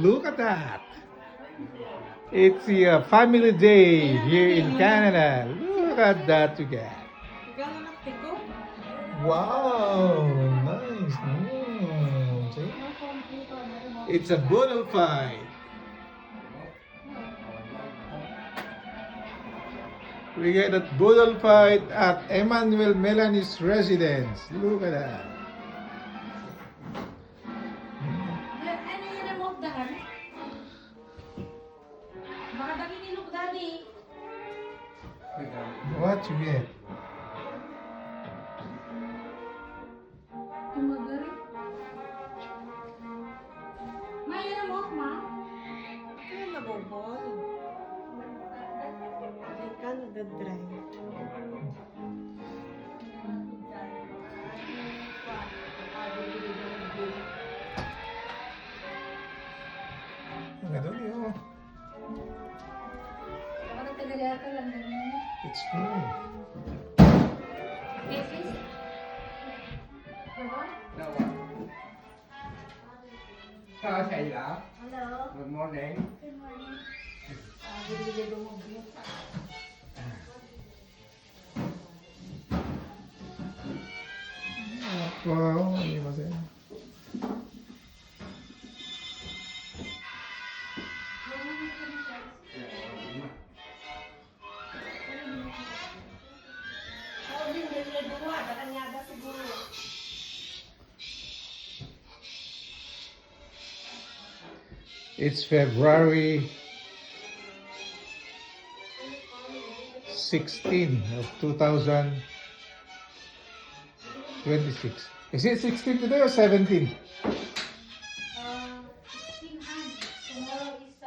look at that. It's a family day here in Canada. Look at that you get. Wow, nice. See? It's a boodle fight. We get a boodle fight at Emmanuel Melanie's residence. Look at that. Ano yung remote dahan? Baka dami nilog daddy. What you get? Tumagari. May remote ma? Ano nabobol? Ay ka nagdadrive. Ang ganda niyo. Baka nagtagala ka lang ganyan. It's cool. Okay, please. Diba? Hello, Sheila. Hello. Good morning. Good morning. Wow, hindi ba sa'yo? It's February 16 of 2026. Is it 16 today or 17? 16 hands. Tomorrow is